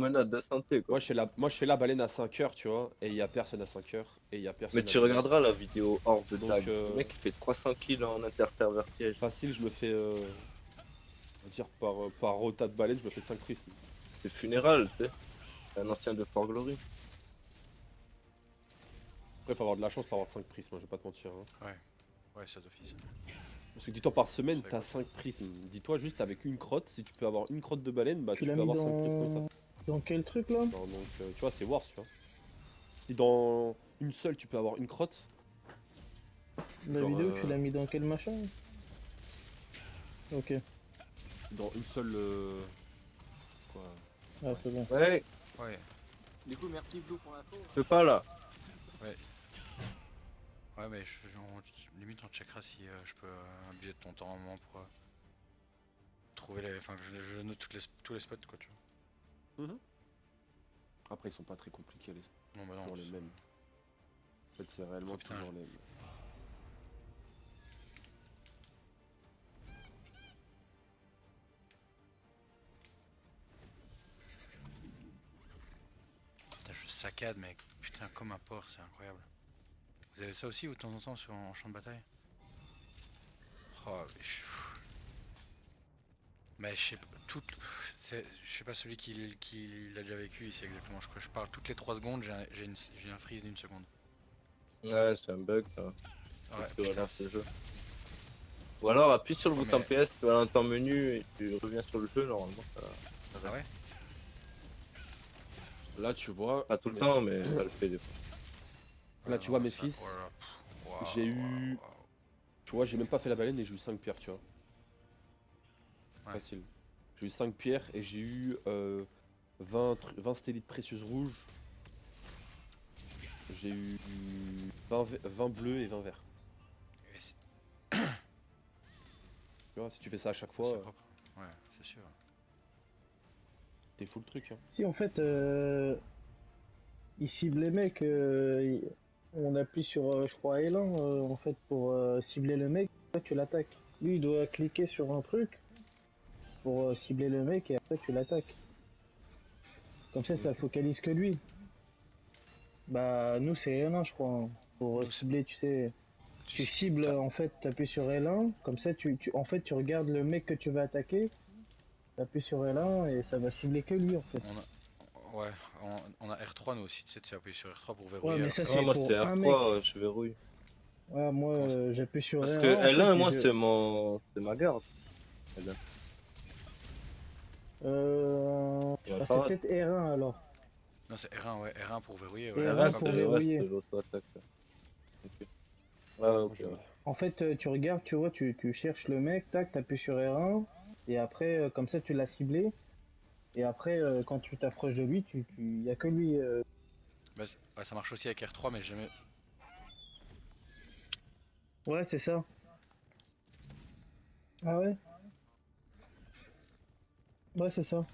ramené à 2 santé, quoi. Moi, je fais la baleine à 5 heures, tu vois, et il y a personne à 5 heures, et il y a Mais personne à tu 2 heures. regarderas la vidéo hors de Donc, tag. Le mec, il fait 300 kills en interserveur piège. facile, je me fais, on va dire, par rota de baleine, je me fais 5 prismes. C'est funéral, tu sais. C'est un ancien de Fort Glory. Après, faut avoir de la chance pour avoir 5 prismes, hein, je vais pas te mentir, hein. Ouais, ouais, ça d'office. Parce que dis-toi, par semaine, C'est t'as cool. 5 prismes. Dis-toi, juste avec une crotte, si tu peux avoir une crotte de baleine, bah Tu tu l'as peux mis avoir 5 prismes comme ça. dans quel truc là? Non, donc, tu vois, c'est worse, tu vois. Si dans une seule, tu peux avoir une crotte, La genre, vidéo, tu l'as mis dans quel machin? Ok, dans une seule. Quoi. ah c'est bon. Ouais, Ouais, Du coup, merci Blue pour l'info. je peux pas là. ouais, mais limite on checkera si je peux un billet de ton temps à un moment pour trouver les. Enfin, que je note tous les spots, quoi, tu vois. Après, ils sont pas très compliqués, les Non, bah non. toujours les mêmes. En fait, c'est réellement Oh, putain, toujours les mêmes. Putain, je saccade, mais putain, comme un porc, c'est incroyable. Vous avez ça aussi, ou de temps en temps, en champ de bataille? Oh, mais je sais pas, je sais pas, celui qui l'a déjà vécu, il sait exactement de quoi je parle. Toutes les 3 secondes, j'ai un freeze d'une seconde. Ouais, c'est un bug, ça. Ouais, Tu putain, relances le jeu. Ou alors appuie sur le Ouais, bouton mais- PS, tu vas dans ton menu et tu reviens sur le jeu, normalement ça Ah reste. ouais? Là, tu vois. Pas tout le temps, mais ça le fait des fois. Là, tu vois, mes ça- fils, oh là là, waouh, j'ai eu. waouh, Tu vois, j'ai même pas fait la baleine et j'ai eu 5 pierres, tu vois. Ouais. Facile. J'ai eu 5 pierres et j'ai eu 20 stélites précieuses rouges. J'ai eu 20 bleus et 20 verts. Et c'est Tu vois, si tu fais ça à chaque c'est fois, propre. Ouais, c'est sûr. t'es full truc, hein. Si en fait, il cible les mecs, on appuie sur, je crois, L1 en fait pour cibler le mec, après tu l'attaques. Lui, il doit cliquer sur un truc pour cibler le mec et après tu l'attaques. Comme ça focalise que lui. Bah, nous, c'est L1, je crois, hein, pour Nous, cibler, tu sais. Tu cibles, t'as- en fait, t'appuies sur L1, comme ça, en fait, tu regardes le mec que tu veux attaquer, t'appuies sur L1 et ça va cibler que lui, en fait. Ouais, on a R3 nous aussi, tu sais, tu appuies sur R3 pour Ouais, verrouiller mais alors ça, que. Ouais, c'est moi pour c'est un mec. R3, je verrouille. Ouais, moi, Comment ça? j'appuie sur Parce que R1, en fait, L1, et moi je... c'est ma garde. L1. Il y a Bah, c'est pas peut-être R1, alors. Non, c'est R1, ouais, R1 pour verrouiller, ouais. R1 R1 Comme pour de... c'est ouais, verrouiller. c'est l'auto-attaque. Ok. Ouais, ouais, Moi, ok. je... Ouais. En fait, tu regardes, tu vois, tu cherches le mec, tac, t'appuies sur R1, et après, comme ça, tu l'as ciblé, et après, quand tu t'approches de lui, y a que lui. Bah, ouais, ça marche aussi avec R3, mais jamais. Ouais, c'est ça. Ah ouais? Ouais, c'est ça.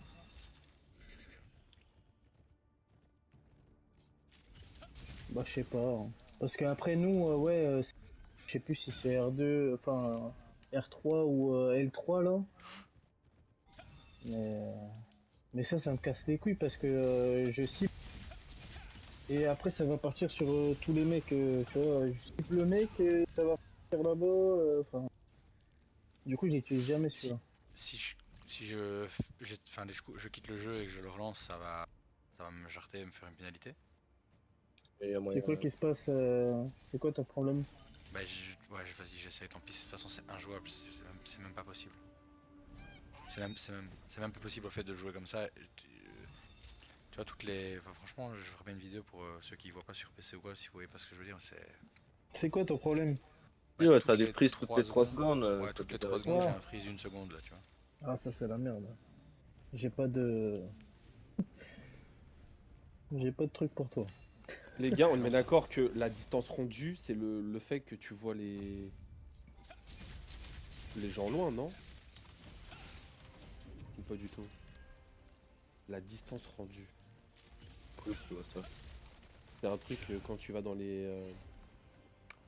Bah, je sais pas, hein. Parce qu'après, nous, ouais, je sais plus si c'est R2, enfin, R3 ou L3, là. Mais, mais ça me casse les couilles parce que je cible. Et après, ça va partir sur tous les mecs, tu vois. Je cible le mec et ça va partir là-bas. Enfin, du coup, j'utilise jamais Si, celui-là. si je, si je, enfin, je quitte le jeu et que je le relance, ça va me jarter et me faire une pénalité. Et il y a C'est moyen. quoi qui se passe c'est quoi ton problème? Bah, ouais, vas-y, j'essaye, tant pis. De toute façon, c'est injouable, c'est même pas possible. C'est même pas possible au fait de jouer comme ça. Tu vois, enfin, franchement, je ferai bien une vidéo pour ceux qui voient pas sur PC ou quoi, si vous voyez pas ce que je veux dire. C'est quoi ton problème? Oui, Bah, ouais, t'as toutes des les prises toutes 3 les 3 secondes. secondes, Ouais, ça toutes les peut 3 arrêter. secondes, j'ai Ah, un freeze d'une seconde là, tu vois. ah, ça c'est la merde. J'ai pas de, j'ai pas de truc pour toi. Les gars, on est Non, met d'accord que la distance rendue, c'est le fait que tu vois les gens loin, non? Ou pas du tout? La distance rendue. Oui, tu vois ça. C'est un truc quand tu vas dans les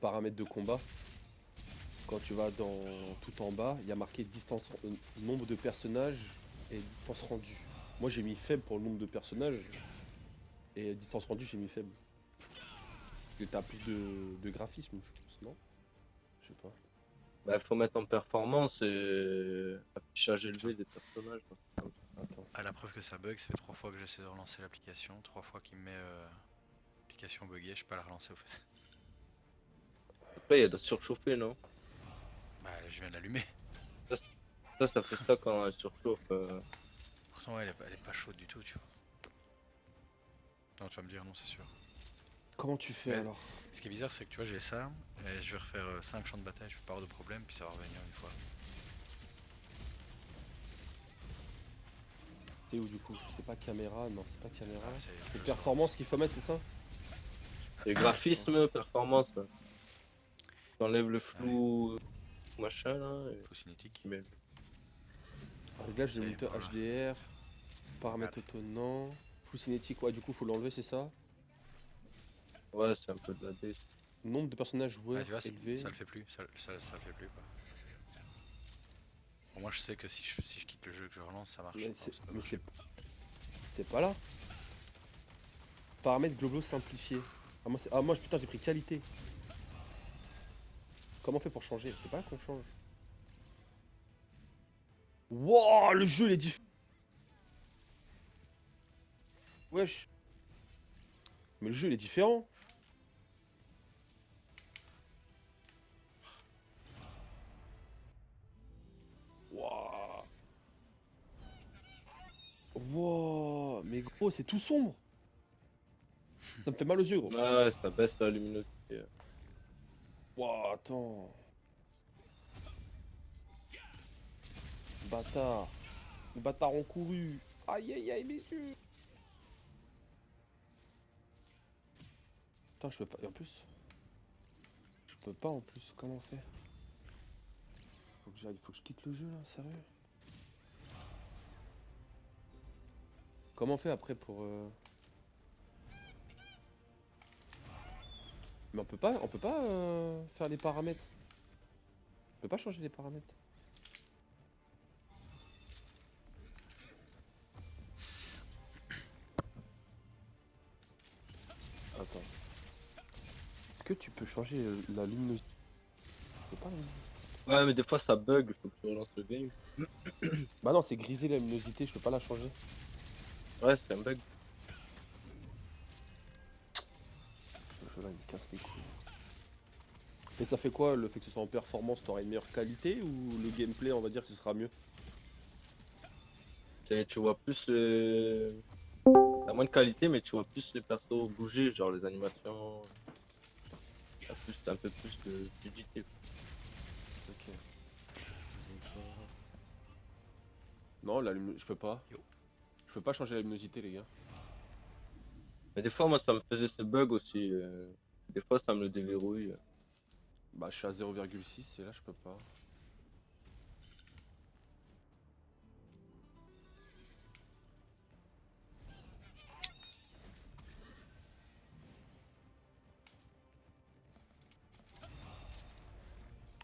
paramètres de combat. Quand tu vas dans tout en bas, il y a marqué distance, nombre de personnages et distance rendue. Moi j'ai mis faible pour le nombre de personnages. Et distance rendue j'ai mis faible. Parce que t'as plus de graphisme je pense, non? Je sais pas. Bah, faut mettre en performance et affichage élevé des personnages. Quoi. Attends. À la preuve que ça bug, ça fait 3 fois que j'essaie de relancer l'application, 3 fois qu'il me met l'application buggée, je peux pas la relancer au fait. Après, il y a de surchauffer, non? Bah là, je viens de l'allumer. Ça fait ça quand elle surchauffe. Pourtant ouais, elle est pas chaude du tout, tu vois. Non, tu vas me dire non, c'est sûr. Comment tu fais Mais- alors? Ce qui est bizarre, c'est que tu vois, j'ai ça, et je vais refaire 5 champs de bataille, je vais pas avoir de problème, puis ça va revenir une fois. C'est où du coup? C'est pas caméra, non c'est pas caméra. Ah, c'est C'est performance qu'il faut mettre, c'est ça? Et graphisme, performance. Là. T'enlèves le flou, machin là. Faux cinétique. Mais Réglage de Et moniteur voilà. HDR. Paramètres étonnants. Flou cinétique, ouais du coup faut l'enlever, c'est ça? ouais, c'est un peu de la D. Nombre de personnages Ah, joueurs tu vois, élevé. ça le fait plus, ça le fait plus quoi. Bon, moi je sais que si je quitte le jeu et que je relance, ça marche. Mais Enfin, c'est ça peut mais marcher. c'est pas là. Paramètres globaux simplifiés. Ah moi putain j'ai pris qualité. Comment on fait pour changer? C'est pas là qu'on change. Wouah, le jeu il est différent. Wesh. Mais le jeu il est différent. Wouah. Wouah. Mais gros, c'est tout sombre. Ça me fait mal aux yeux, gros. Ouais, ça baisse la luminosité. Wouah, attends. Bâtard. Bâtard en couru. Aïe aïe aïe, mes yeux. Putain, je peux pas. Et en plus. Je peux pas en plus. Comment on fait? Faut que je quitte le jeu là, sérieux? Comment on fait après pour. Mais on peut pas faire les paramètres. On peut pas changer les paramètres. Attends. Est-ce que tu peux changer la luminosité? Je peux pas, hein. Ouais, mais des fois ça bug, il faut que tu relances le game. Bah non, c'est grisé la luminosité, je peux pas la changer. Ouais, c'est un bug. Ce jeu là il me casse les couilles. Et ça fait quoi le fait que ce soit en performance? T'auras une meilleure qualité ou le gameplay on va dire que ce sera mieux? Tu vois plus les. T'as moins de qualité, mais tu vois plus les persos bouger, genre les animations. T'as un peu plus de fluidité. Ok. Non, je peux pas. Yo. Je peux pas changer la luminosité les gars. Mais des fois, moi, ça me faisait ce bug aussi. Des fois, ça me le déverrouille. Bah je suis à 0,6 et là je peux pas.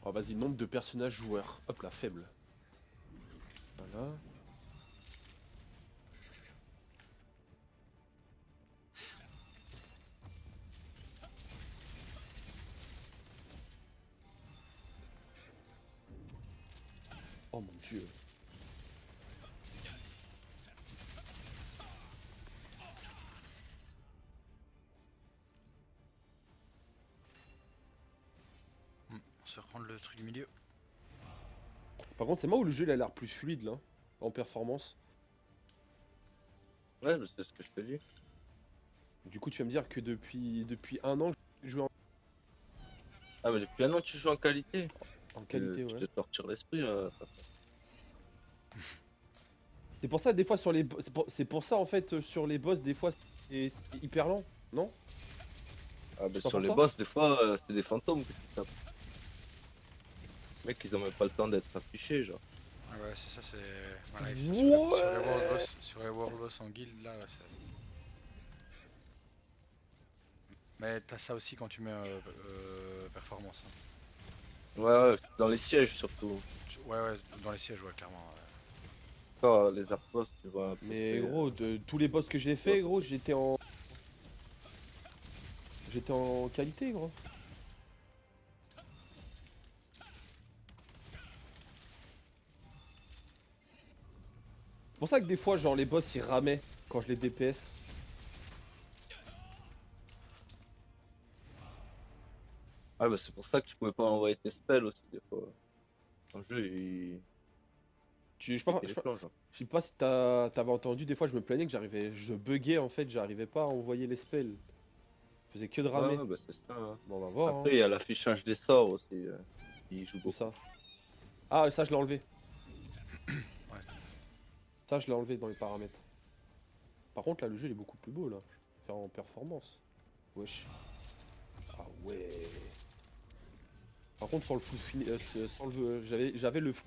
Oh vas-y, nombre de personnages joueurs. Hop là, faible. Voilà. Oh mon dieu. On se reprendre le truc du milieu. Par contre, c'est moi où le jeu il a l'air plus fluide là, en performance. Ouais, mais c'est ce que je te dis. Du coup, tu vas me dire que depuis un an, je joue Ah, mais depuis un an, tu joues en qualité. en qualité, Tu ouais. te tortures l'esprit. Là. C'est pour ça, des fois, sur les. C'est pour ça, en fait, sur les boss, des fois, c'est hyper lent, non? Ah, mais pas sur pour les ça boss, des fois, c'est des fantômes que tu tapes. Mec, ils ont même pas le temps d'être affichés, genre. Ah ouais, c'est ça, c'est. Voilà, sur les World Boss, sur les World Boss en guild là, c'est. Mais t'as ça aussi quand tu mets performance. Hein. Ouais, ouais, dans les sièges surtout. Ouais, ouais, dans les sièges, ouais, clairement. encore les outposts, tu vois. à peu Mais près, gros, de tous les boss que j'ai fait, gros, j'étais en. J'étais en qualité, gros. C'est pour ça que des fois, genre, les boss ils ramaient quand je les DPS. Ah bah c'est pour ça que tu pouvais pas envoyer tes spells aussi des fois. Le jeu Je sais il pas, fait je les sais pas, plans genre. je sais pas si t'avais entendu, des fois je me plaignais que j'arrivais, je buguais en fait, j'arrivais pas à envoyer les spells. Je faisais que de Ouais ramer. ouais bah c'est ça. Hein. Bon, on va voir, Après hein. il y a l'affichage des sorts aussi, qui joue Où beaucoup. ça? Ah, ça je l'ai enlevé. Ouais. Ça je l'ai enlevé dans les paramètres. Par contre, là, le jeu il est beaucoup plus beau là. Je peux faire en performance. Wesh. Ah ouais. Par contre, sans le full fini, sans le, j'avais le full